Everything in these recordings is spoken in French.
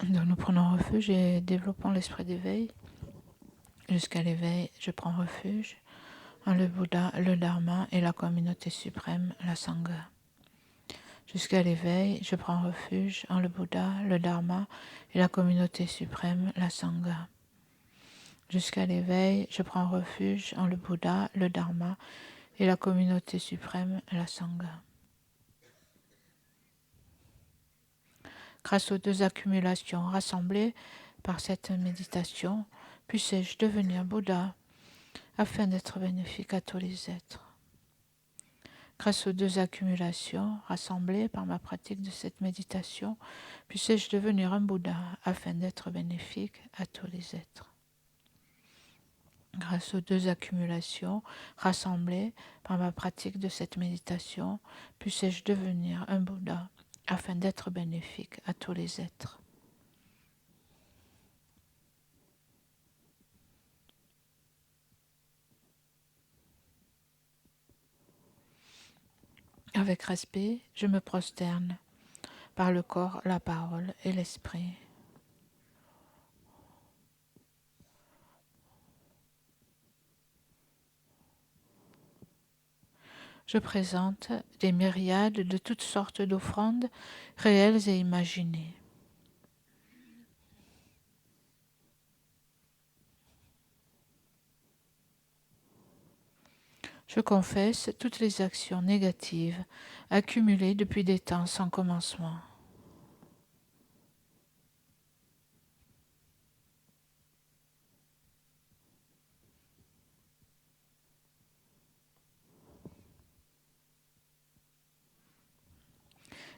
Donc nous prenons refuge et développons l'esprit d'éveil. Jusqu'à l'éveil, je prends refuge en le Bouddha, le Dharma et la communauté suprême, la Sangha. Jusqu'à l'éveil, je prends refuge en le Bouddha, le Dharma et la communauté suprême, la Sangha. Jusqu'à l'éveil, je prends refuge en le Bouddha, le Dharma et la communauté suprême, la Sangha. Grâce aux deux accumulations rassemblées par cette méditation, puissais-je devenir Bouddha afin d'être bénéfique à tous les êtres. Grâce aux deux accumulations rassemblées par ma pratique de cette méditation, puissais-je devenir un Bouddha afin d'être bénéfique à tous les êtres. Grâce aux deux accumulations rassemblées par ma pratique de cette méditation, puissais-je devenir un Bouddha afin d'être bénéfique à tous les êtres. Avec respect, je me prosterne par le corps, la parole et l'esprit. Je présente des myriades de toutes sortes d'offrandes réelles et imaginées. Je confesse toutes les actions négatives accumulées depuis des temps sans commencement.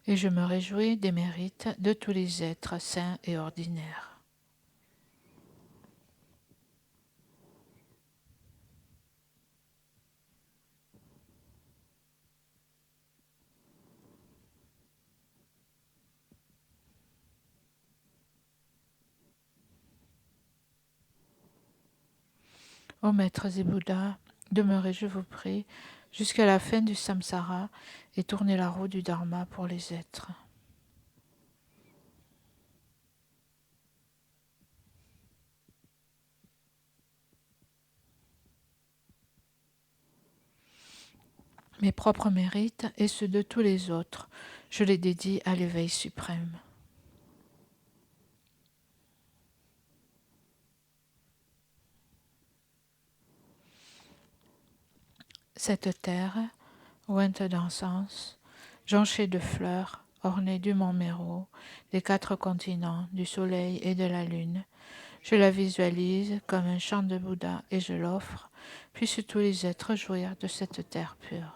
Et je me réjouis des mérites de tous les êtres sains et ordinaires. Ô maîtres et Bouddhas, demeurez, je vous prie, jusqu'à la fin du samsara et tournez la roue du dharma pour les êtres. Mes propres mérites et ceux de tous les autres, je les dédie à l'éveil suprême. Cette terre, ointe d'encens, jonchée de fleurs, ornée du mont Méru, des 4 continents, du soleil et de la lune, je la visualise comme un champ de Bouddha et je l'offre, puissent tous les êtres jouir de cette terre pure.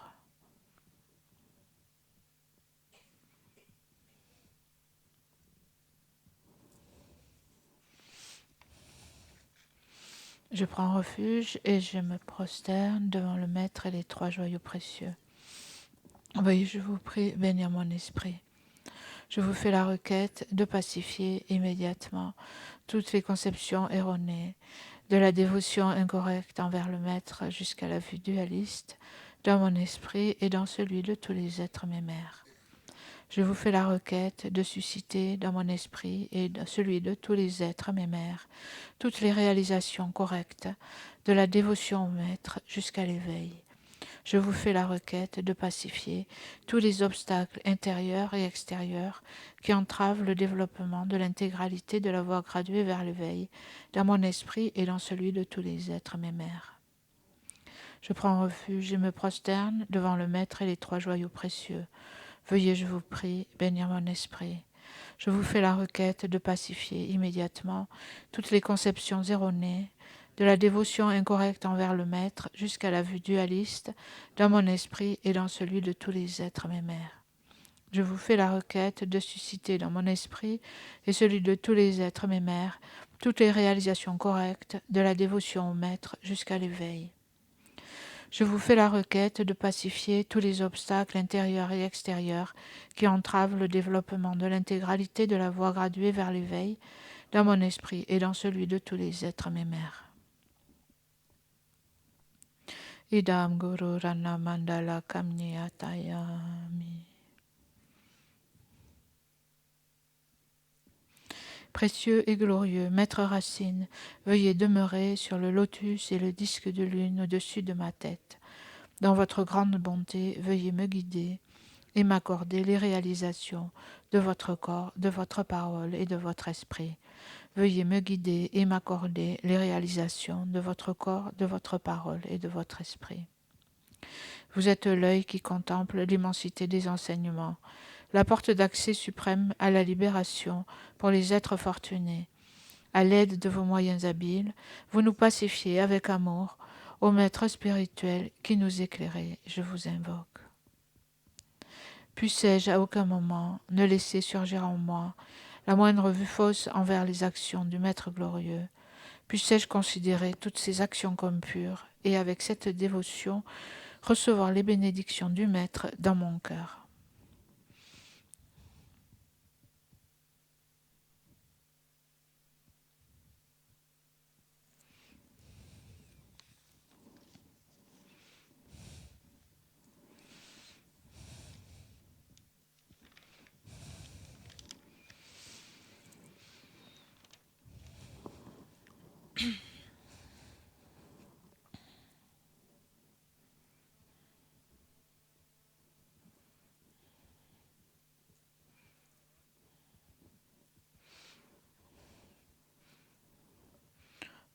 Je prends refuge et je me prosterne devant le Maître et les 3 joyaux précieux. Veuillez, je vous prie, bénir mon esprit. Je vous fais la requête de pacifier immédiatement toutes les conceptions erronées, de la dévotion incorrecte envers le Maître jusqu'à la vue dualiste, dans mon esprit et dans celui de tous les êtres mémères. Je vous fais la requête de susciter dans mon esprit et dans celui de tous les êtres mémères toutes les réalisations correctes, de la dévotion au Maître jusqu'à l'éveil. Je vous fais la requête de pacifier tous les obstacles intérieurs et extérieurs qui entravent le développement de l'intégralité de la voie graduée vers l'éveil, dans mon esprit et dans celui de tous les êtres mémères. Je prends refuge et me prosterne devant le Maître et les 3 joyaux précieux. Veuillez, je vous prie, bénir mon esprit. Je vous fais la requête de pacifier immédiatement toutes les conceptions erronées, de la dévotion incorrecte envers le Maître jusqu'à la vue dualiste, dans mon esprit et dans celui de tous les êtres mémères. Je vous fais la requête de susciter dans mon esprit et celui de tous les êtres mémères toutes les réalisations correctes, de la dévotion au Maître jusqu'à l'éveil. Je vous fais la requête de pacifier tous les obstacles intérieurs et extérieurs qui entravent le développement de l'intégralité de la voie graduée vers l'éveil, dans mon esprit et dans celui de tous les êtres mémères. Idam Guru Rana Mandala Kamniyatayami. Précieux et glorieux, Maître Racine, veuillez demeurer sur le lotus et le disque de lune au-dessus de ma tête. Dans votre grande bonté, veuillez me guider et m'accorder les réalisations de votre corps, de votre parole et de votre esprit. Veuillez me guider et m'accorder les réalisations de votre corps, de votre parole et de votre esprit. Vous êtes l'œil qui contemple l'immensité des enseignements, la porte d'accès suprême à la libération pour les êtres fortunés. À l'aide de vos moyens habiles, vous nous pacifiez avec amour, ô Maître spirituel qui nous éclairez, je vous invoque. Puissais-je à aucun moment ne laisser surgir en moi la moindre vue fausse envers les actions du Maître glorieux. Puissais-je considérer toutes ces actions comme pures et avec cette dévotion recevoir les bénédictions du Maître dans mon cœur.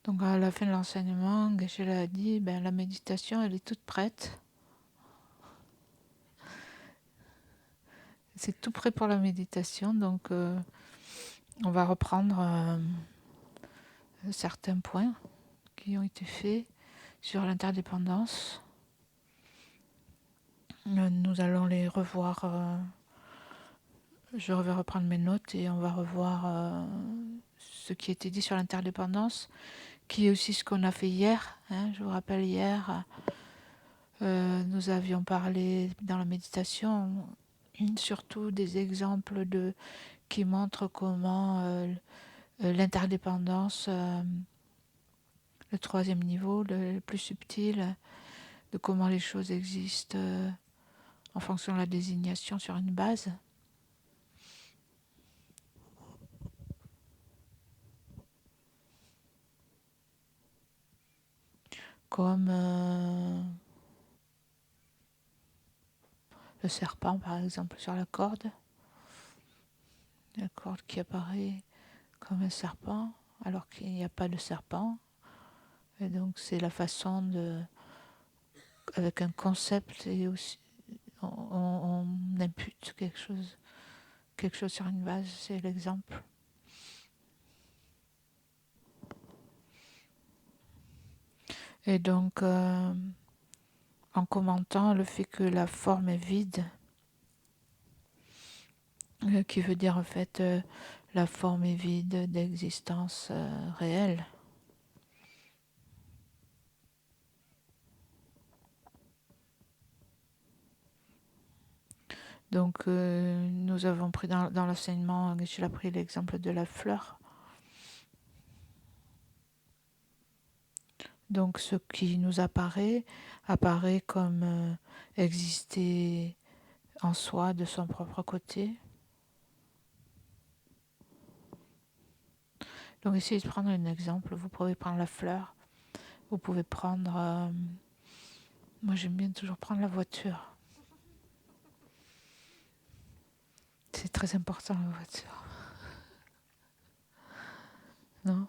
Donc à la fin de l'enseignement, Geshe-la a dit, la méditation elle est toute prête. C'est tout prêt pour la méditation, donc on va reprendre certains points qui ont été faits sur l'interdépendance. Nous allons les revoir. Je vais reprendre mes notes et on va revoir ce qui était dit sur l'interdépendance, qui est aussi ce qu'on a fait hier. Je vous rappelle, hier, nous avions parlé dans la méditation surtout des exemples qui montrent comment l'interdépendance, le troisième niveau, le plus subtil, de comment les choses existent en fonction de la désignation sur une base. Comme le serpent, par exemple, sur la corde qui apparaît comme un serpent alors qu'il n'y a pas de serpent. Et donc c'est la façon avec un concept, et aussi on impute quelque chose sur une base, c'est l'exemple. Et donc en commentant le fait que la forme est vide, qui veut dire en fait la forme est vide d'existence réelle. Donc nous avons pris dans l'enseignement, je l'ai pris l'exemple de la fleur. Donc ce qui nous apparaît comme exister en soi de son propre côté. Donc essayez de prendre un exemple. Vous pouvez prendre la fleur. Vous pouvez prendre... moi j'aime bien toujours prendre la voiture. C'est très important la voiture. Non ?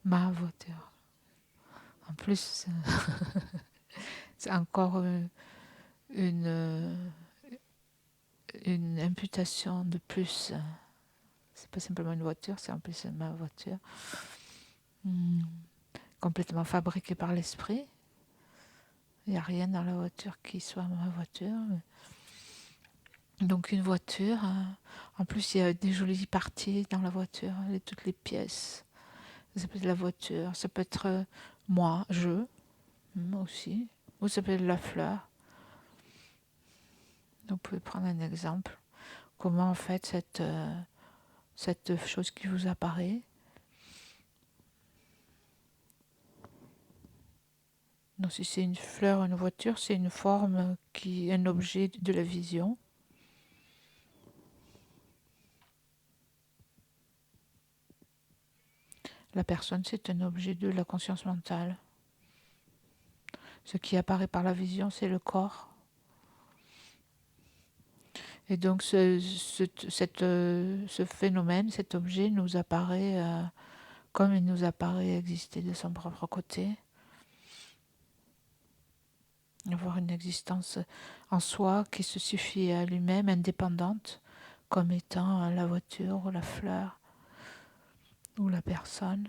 Ma voiture. En plus, c'est encore une imputation de plus. C'est pas simplement une voiture, c'est en plus ma voiture. Complètement fabriquée par l'esprit. Il n'y a rien dans la voiture qui soit ma voiture. Donc une voiture, en plus il y a des jolies parties dans la voiture, toutes les pièces. Ça peut être la voiture, ça peut être moi aussi, ou ça peut être la fleur. Donc, vous pouvez prendre un exemple. Comment en fait cette chose qui vous apparaît. Donc si c'est une fleur ou une voiture, c'est une forme qui est un objet de la vision. La personne, c'est un objet de la conscience mentale. Ce qui apparaît par la vision, c'est le corps. Et donc ce phénomène, cet objet nous apparaît comme il nous apparaît exister de son propre côté, avoir une existence en soi qui se suffit à lui-même, indépendante, comme étant la voiture ou la fleur ou la personne.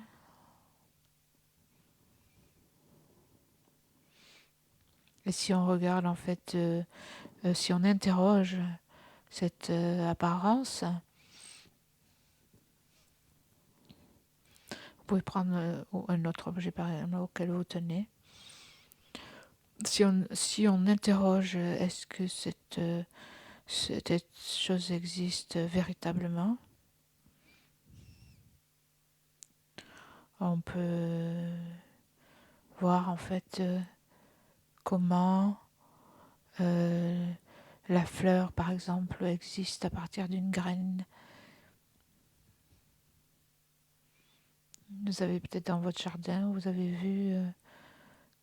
Et si on regarde en fait, si on interroge cette apparence, vous pouvez prendre un autre objet par exemple auquel vous tenez. Si on interroge, est-ce que cette chose existe véritablement, on peut voir en fait comment la fleur, par exemple, existe à partir d'une graine. Vous avez peut-être dans votre jardin, vous avez vu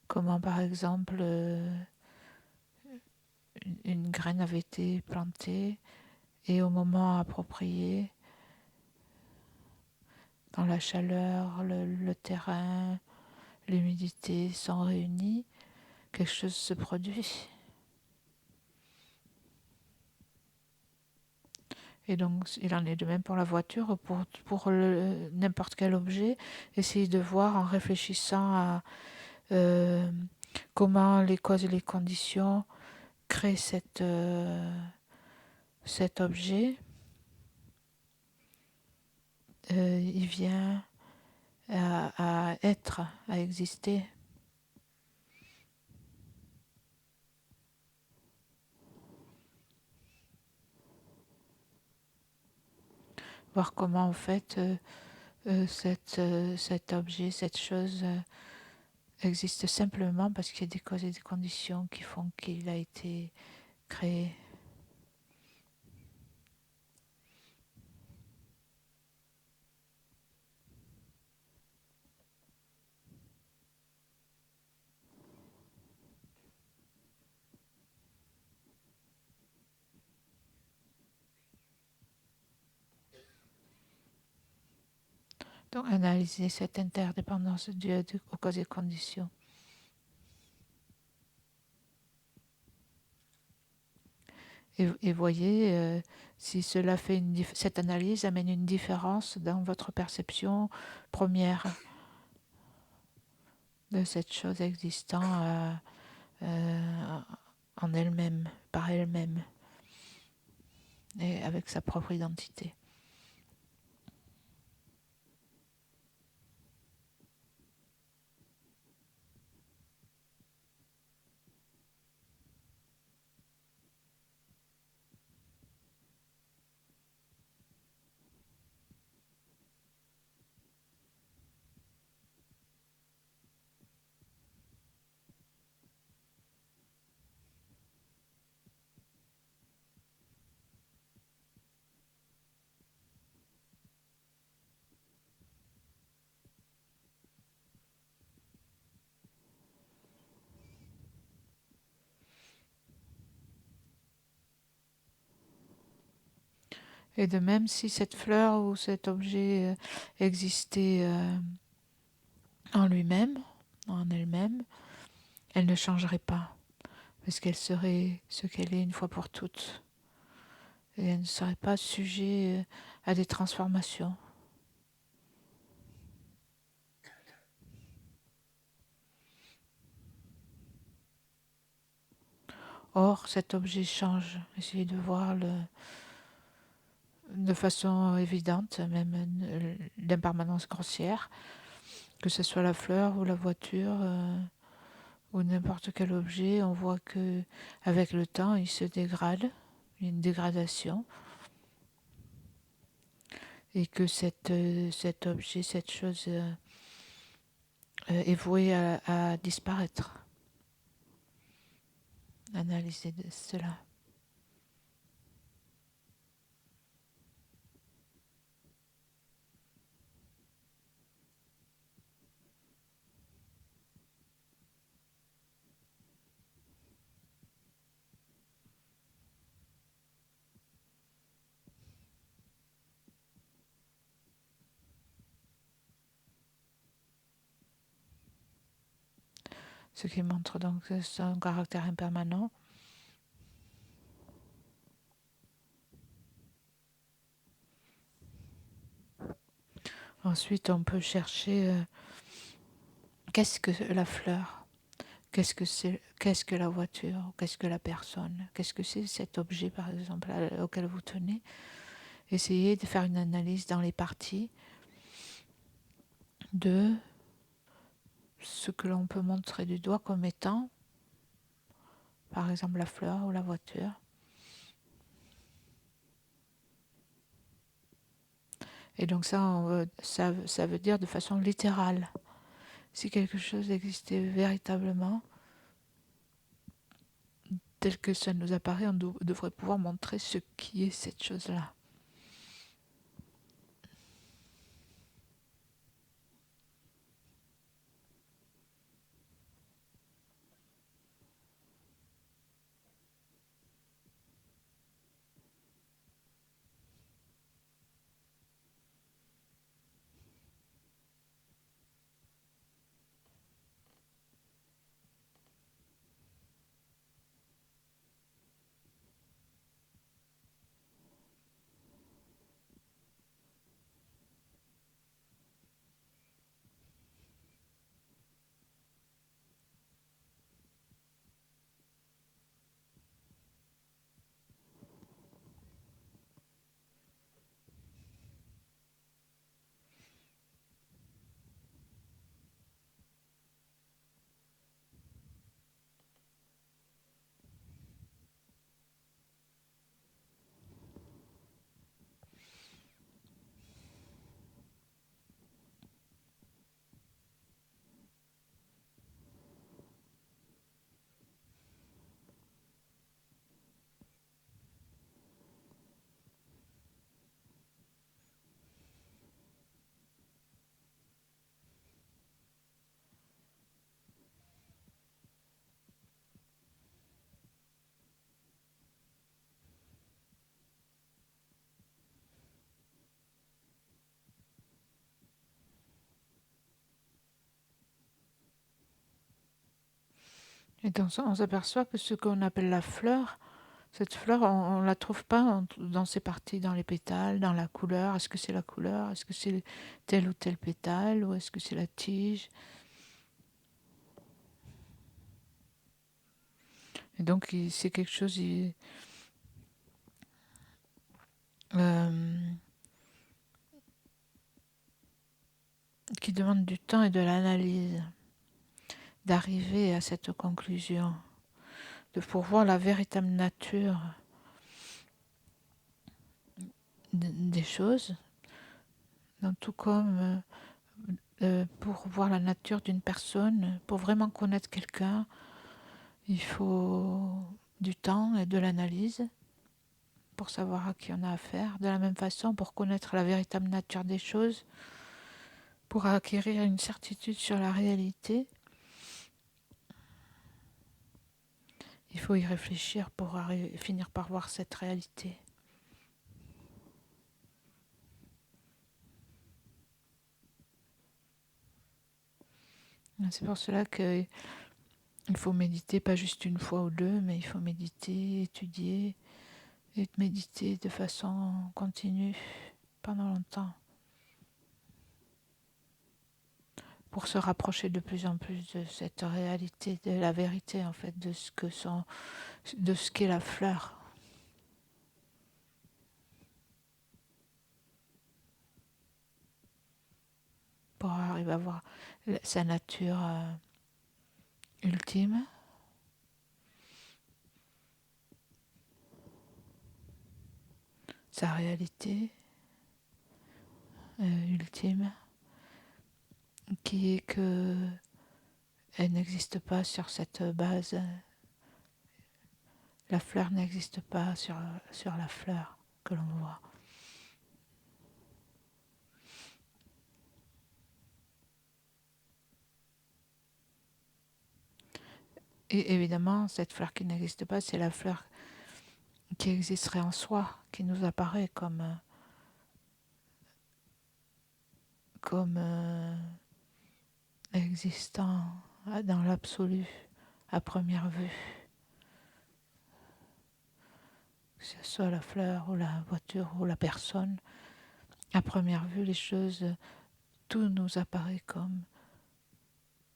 comment, par exemple, une graine avait été plantée et au moment approprié, quand la chaleur, le terrain, l'humidité sont réunis, quelque chose se produit. Et donc, il en est de même pour la voiture, pour n'importe quel objet. Essayez de voir en réfléchissant à comment les causes et les conditions créent cet objet. Il vient à être, à exister. Voir comment en fait cet objet, cette chose existe simplement parce qu'il y a des causes et des conditions qui font qu'il a été créé. Donc analyser cette interdépendance due aux causes et conditions. Et voyez si cela fait cette analyse amène une différence dans votre perception première de cette chose existant en elle-même, par elle-même, et avec sa propre identité. Et de même, si cette fleur ou cet objet existait en lui-même, en elle-même, elle ne changerait pas, parce qu'elle serait ce qu'elle est une fois pour toutes. Et elle ne serait pas sujet à des transformations. Or, cet objet change. Essayez de voir de façon évidente, même d'impermanence grossière, que ce soit la fleur ou la voiture ou n'importe quel objet, on voit que avec le temps, il se dégrade, il y a une dégradation, et que cet objet, cette chose est vouée à disparaître. Analysez cela. ce qui montre donc son caractère impermanent. Ensuite, on peut chercher qu'est-ce que la fleur, qu'est-ce que la voiture, qu'est-ce que la personne, qu'est-ce que c'est cet objet, par exemple, auquel vous tenez. Essayez de faire une analyse dans les parties de ce que l'on peut montrer du doigt comme étant, par exemple, la fleur ou la voiture. Et donc ça veut dire de façon littérale. Si quelque chose existait véritablement, tel que ça nous apparaît, on devrait pouvoir montrer ce qui est cette chose-là. Et donc on s'aperçoit que ce qu'on appelle la fleur, cette fleur, on ne la trouve pas dans ses parties, dans les pétales, dans la couleur. Est-ce que c'est la couleur? Est-ce que c'est tel ou tel pétale? Ou est-ce que c'est la tige? Et donc c'est quelque chose euh, qui demande du temps et de l'analyse, d'arriver à cette conclusion, pour voir la véritable nature des choses, donc tout comme pour voir la nature d'une personne, pour vraiment connaître quelqu'un, il faut du temps et de l'analyse pour savoir à qui on a affaire. De la même façon, pour connaître la véritable nature des choses, pour acquérir une certitude sur la réalité, il faut y réfléchir pour finir par voir cette réalité. C'est pour cela qu'il faut méditer, pas juste une fois ou deux, mais il faut méditer, étudier, et méditer de façon continue pendant longtemps, pour se rapprocher de plus en plus de cette réalité, de la vérité en fait, de ce qu'est la fleur. Pour arriver à voir sa nature ultime, sa réalité ultime, qui est que elle n'existe pas sur cette base. La fleur n'existe pas sur la fleur que l'on voit. Et évidemment, cette fleur qui n'existe pas, c'est la fleur qui existerait en soi, qui nous apparaît comme existant dans l'absolu, à première vue. Que ce soit la fleur ou la voiture ou la personne, à première vue, les choses, tout nous apparaît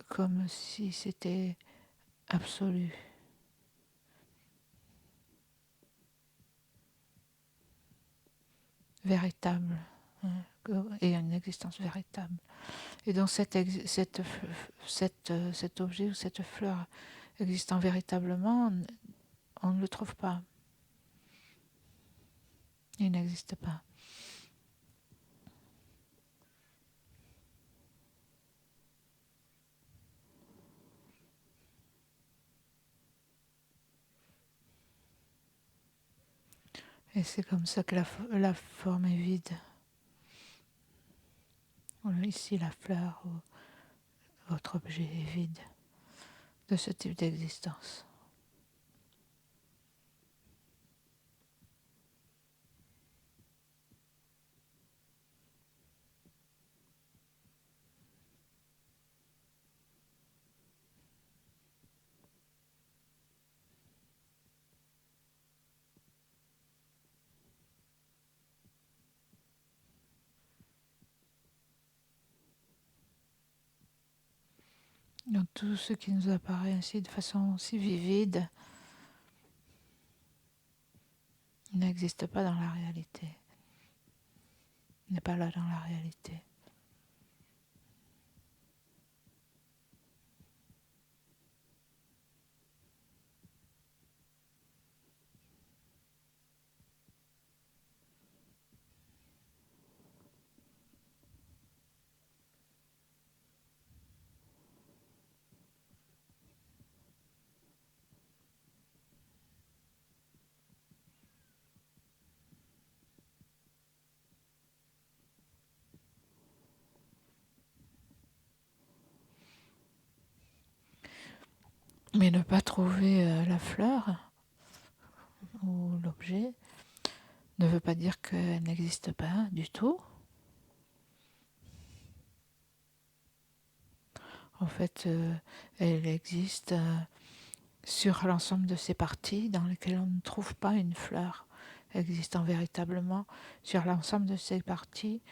comme si c'était absolu. Véritable, hein, et une existence véritable. Et donc cet objet ou cette fleur existant véritablement, on ne le trouve pas. Il n'existe pas. Et c'est comme ça que la forme est vide. Ici, la fleur ou votre objet est vide de ce type d'existence. Donc tout ce qui nous apparaît ainsi de façon si vivide n'existe pas dans la réalité, n'est pas là dans la réalité. Mais ne pas trouver la fleur ou l'objet ne veut pas dire qu'elle n'existe pas du tout. En fait, elle existe sur l'ensemble de ces parties dans lesquelles on ne trouve pas une fleur existant véritablement. Sur l'ensemble de ces parties,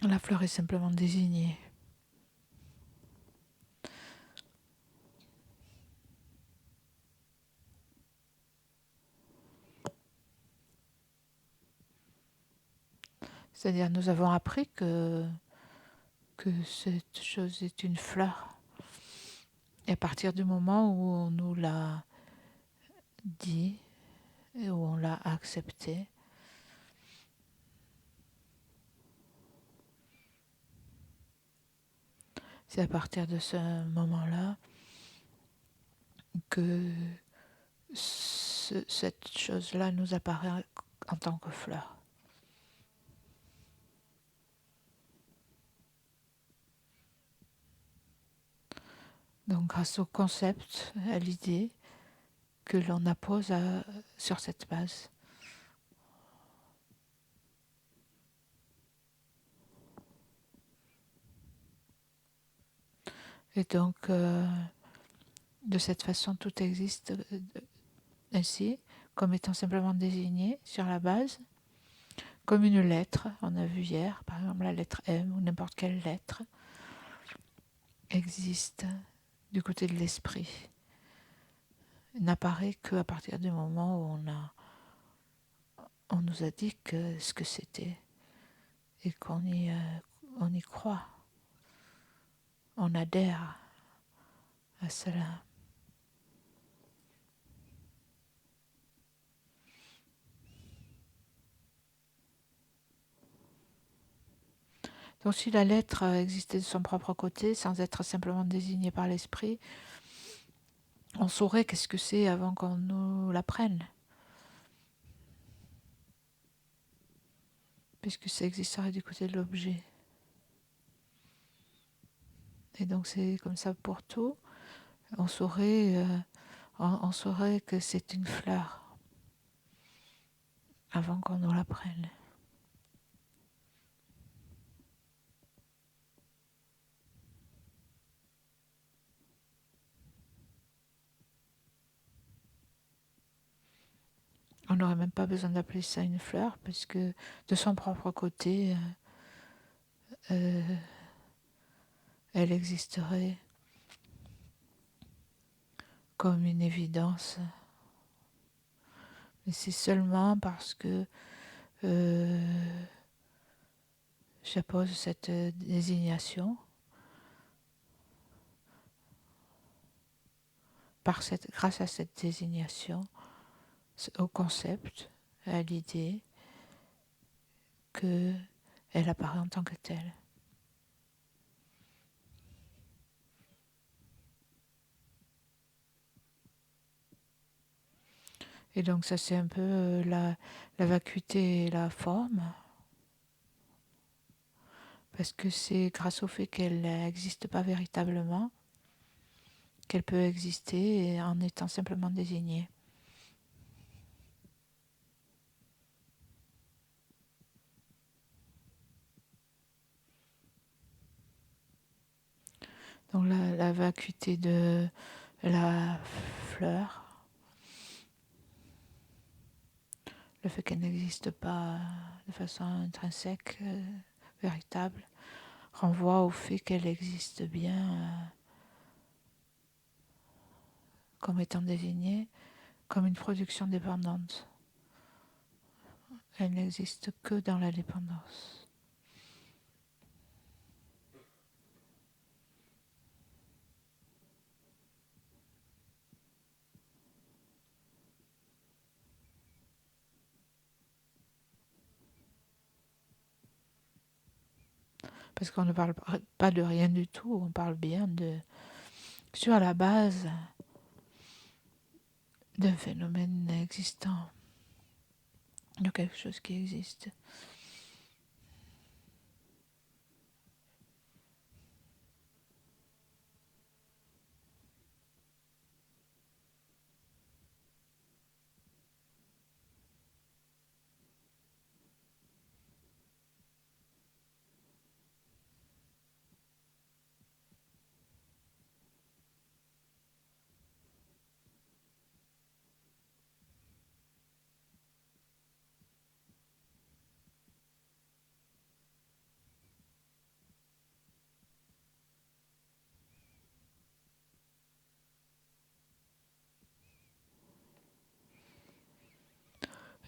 la fleur est simplement désignée. C'est-à-dire, nous avons appris que cette chose est une fleur. Et à partir du moment où on nous l'a dit et où on l'a accepté, c'est à partir de ce moment-là que cette chose-là nous apparaît en tant que fleur. Donc grâce au concept, à l'idée que l'on appose sur cette base. Et donc de cette façon, tout existe ainsi, comme étant simplement désigné sur la base, comme une lettre, on a vu hier, par exemple la lettre M ou n'importe quelle lettre, existe du côté de l'esprit. N'apparaît qu'à partir du moment où on nous a dit ce que c'était et qu'on y croit. On adhère à cela. Donc si la lettre existait de son propre côté, sans être simplement désignée par l'esprit, on saurait qu'est-ce que c'est avant qu'on nous l'apprenne. Puisque ça existerait du côté de l'objet. Et donc c'est comme ça pour tout. On saurait que c'est une fleur avant qu'on nous l'apprenne. n'aurait même pas besoin d'appeler ça une fleur, parce que de son propre côté, elle existerait comme une évidence. Mais c'est seulement parce que j'appose cette désignation, grâce à cette désignation, au concept, à l'idée qu'elle apparaît en tant que telle. Et donc ça c'est un peu la vacuité et la forme, parce que c'est grâce au fait qu'elle n'existe pas véritablement qu'elle peut exister en étant simplement désignée. Donc la vacuité de la fleur, le fait qu'elle n'existe pas de façon intrinsèque, véritable, renvoie au fait qu'elle existe bien comme étant désignée comme une production dépendante. Elle n'existe que dans la dépendance. Parce qu'on ne parle pas de rien du tout, on parle bien sur la base d'un phénomène existant, de quelque chose qui existe.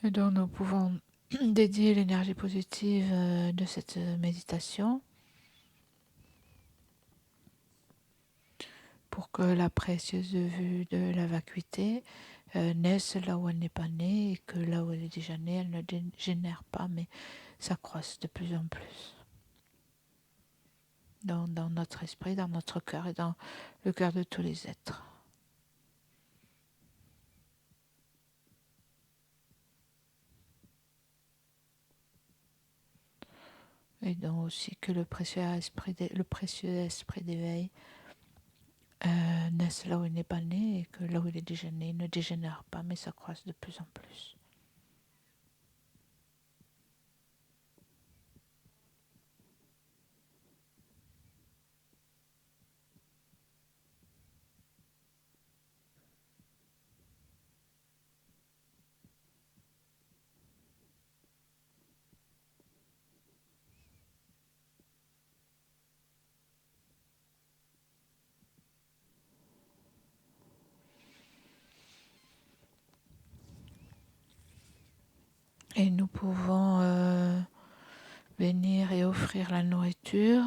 Et donc nous pouvons dédier l'énergie positive de cette méditation pour que la précieuse vue de la vacuité naisse là où elle n'est pas née, et que là où elle est déjà née, elle ne dégénère pas, mais s'accroisse de plus en plus dans notre esprit, dans notre cœur et dans le cœur de tous les êtres. Et donc aussi que le précieux esprit d'éveil naisse là où il n'est pas né, et que là où il est déjà né, il ne dégénère pas, mais s'accroisse de plus en plus. Et nous pouvons venir et offrir la nourriture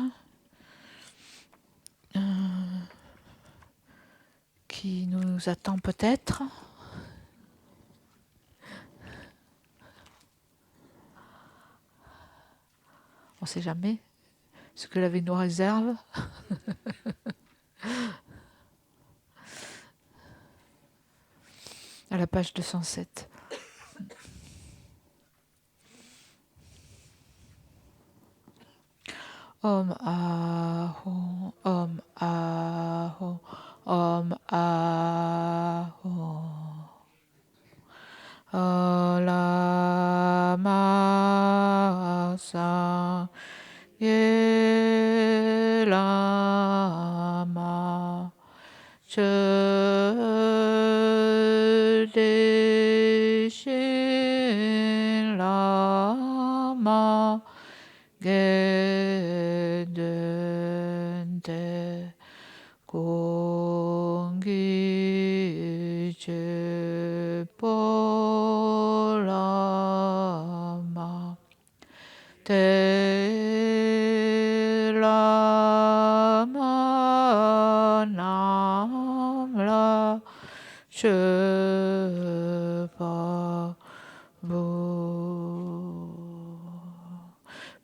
qui nous attend peut-être. On ne sait jamais ce que la vie nous réserve. À la page 207. Om Aho, Om Aho, Om Aho. Lama Sa Ye Lama Che De She Gedente Kongije Polama Te Lama Namla Shepa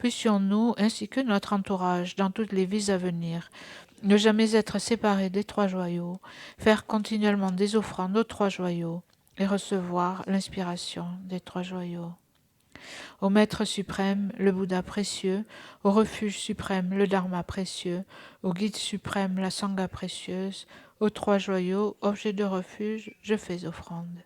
Puissions-nous, ainsi que notre entourage, dans toutes les vies à venir, ne jamais être séparés des trois joyaux, faire continuellement des offrandes aux trois joyaux et recevoir l'inspiration des trois joyaux. Au Maître suprême, le Bouddha précieux, au refuge suprême, le Dharma précieux, au guide suprême, la Sangha précieuse, aux trois joyaux, objets de refuge, je fais offrande.